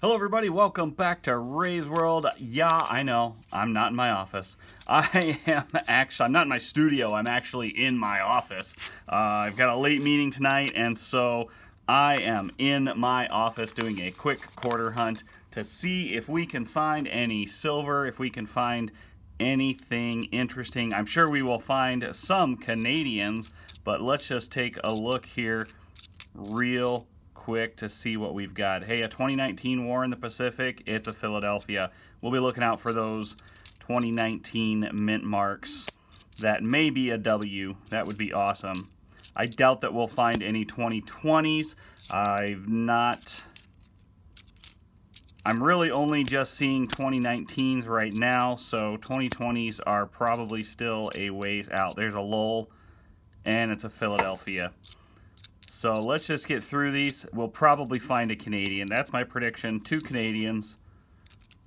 Hello everybody, welcome back to Ray's World. Yeah, I know, I'm not in my office. I'm not in my studio, I'm actually in my office. I've got a late meeting tonight, and so I am in my office doing a quick quarter hunt to see if we can find any silver, if we can find anything interesting. I'm sure we will find some Canadians, but let's just take a look here real quick to see what we've got. Hey, a 2019 war in the Pacific, it's a Philadelphia. We'll be looking out for those 2019 mint marks. That may be a W. That would be awesome. I doubt that we'll find any 2020s. I'm really only just seeing 2019s right now, so 2020s are probably still a ways out. There's a Lowell, and it's a Philadelphia. So let's just get through these. We'll probably find a Canadian. That's my prediction. 2 Canadians.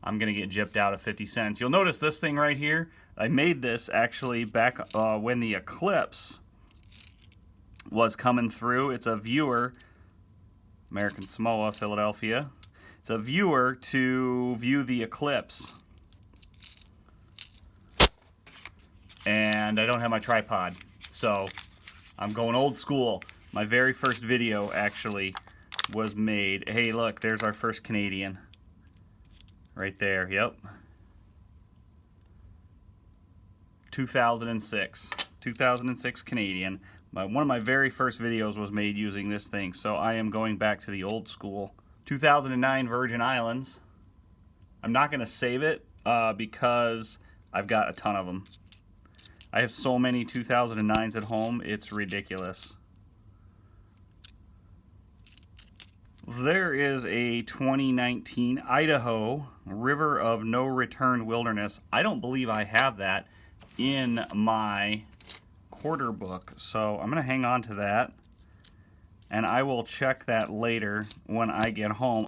I'm going to get gypped out of 50 cents. You'll notice this thing right here. I made this actually back when the eclipse was coming through. It's a viewer, American Samoa, Philadelphia. It's a viewer to view the eclipse. And I don't have my tripod, so I'm going old school. My very first video actually was made. Hey, look, there's our first Canadian. Right there, yep. 2006 Canadian. One of my very first videos was made using this thing, so I am going back to the old school. 2009 Virgin Islands. I'm not going to save it because I've got a ton of them. I have so many 2009s at home, it's ridiculous. There is a 2019 Idaho River of No Return Wilderness. I don't believe I have that in my quarter book, so I'm going to hang on to that, and I will check that later when I get home.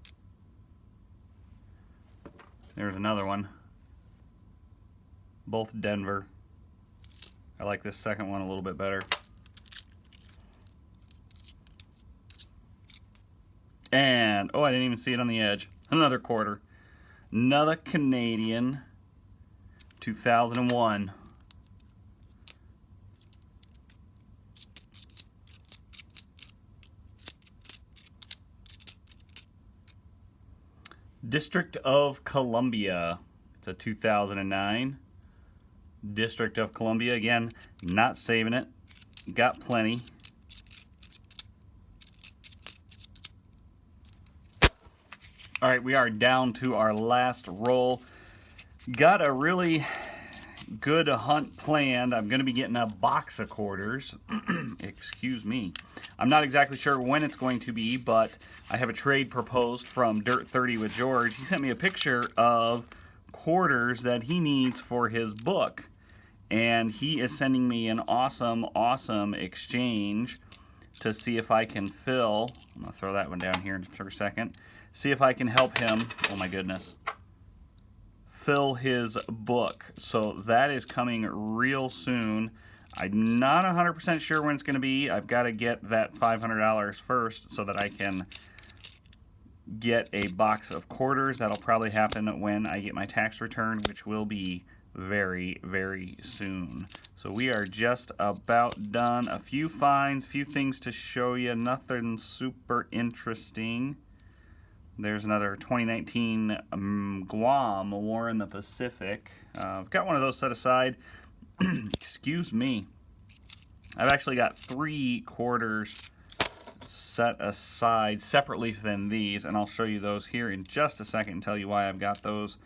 There's another one. Both Denver. I like this second one a little bit better. And, oh, I didn't even see it on the edge. Another quarter. Another Canadian. 2001. District of Columbia. It's a 2009. District of Columbia. Again, not saving it. Got plenty. All right, we are down to our last roll. Got a really good hunt planned. I'm going to be getting a box of quarters. Excuse me. I'm not exactly sure when it's going to be, but I have a trade proposed from Dirt 30 with George. He sent me a picture of quarters that he needs for his book, and he is sending me an awesome exchange to see if I can fill. I'm going to throw that one down here for a second. See if I can help him, oh my goodness, fill his book. So that is coming real soon. I'm not 100% sure when it's going to be. I've got to get that $500 first so that I can get a box of quarters. That'll probably happen when I get my tax return, which will be very soon. So we are just about done. A few finds, few things to show you. Nothing super interesting. There's another 2019 Guam War in the Pacific. I've got one of those set aside. Excuse me. I've actually got 3 quarters set aside separately than these, and I'll show you those here in just a second and tell you why I've got those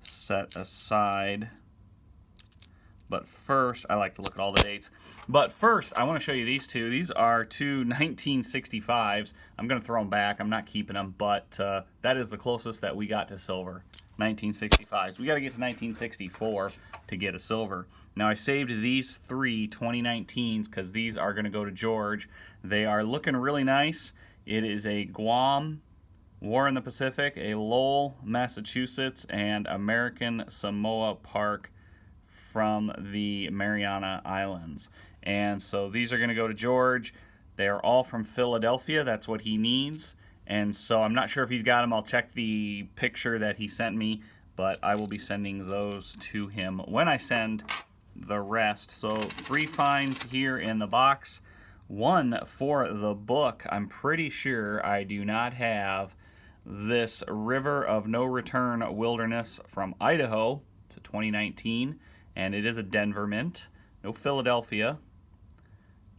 set aside. But first, I like to look at all the dates. But first, I want to show you these two. These are 2 1965s. I'm going to throw them back. I'm not keeping them, but that is the closest that we got to silver. 1965s. We got to get to 1964 to get a silver. Now, I saved these 3 2019s because these are going to go to George. They are looking really nice. It is a Guam War in the Pacific, a Lowell, Massachusetts, and American Samoa Park from the Mariana Islands. And so these are going to go to George. They are all from Philadelphia. That's what he needs. And so I'm not sure if he's got them. I'll check the picture that he sent me, but I will be sending those to him when I send the rest. So 3 finds here in the box. 1 for the book. I'm pretty sure I do not have this River of No Return Wilderness from Idaho. It's a 2019, and it is a Denver mint. No Philadelphia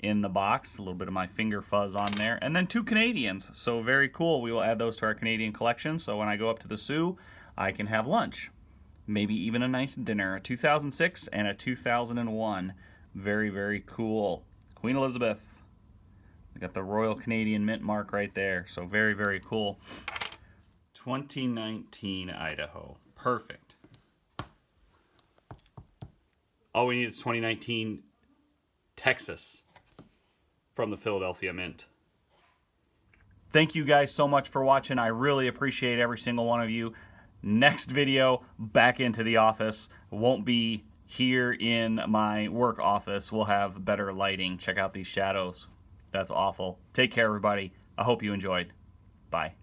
in the box. A little bit of my finger fuzz on there. And then 2 Canadians. So very cool. We will add those to our Canadian collection. So when I go up to the Sioux, I can have lunch. Maybe even a nice dinner. A 2006 and a 2001. Very, very cool. Queen Elizabeth. We got the Royal Canadian Mint mark right there. So very, very cool. 2019 Idaho. Perfect. All we need is 2019 Texas from the Philadelphia Mint. Thank you guys so much for watching. I really appreciate every single one of you. Next video, back into the office. Won't be here in my work office. We'll have better lighting. Check out these shadows. That's awful. Take care, everybody. I hope you enjoyed. Bye.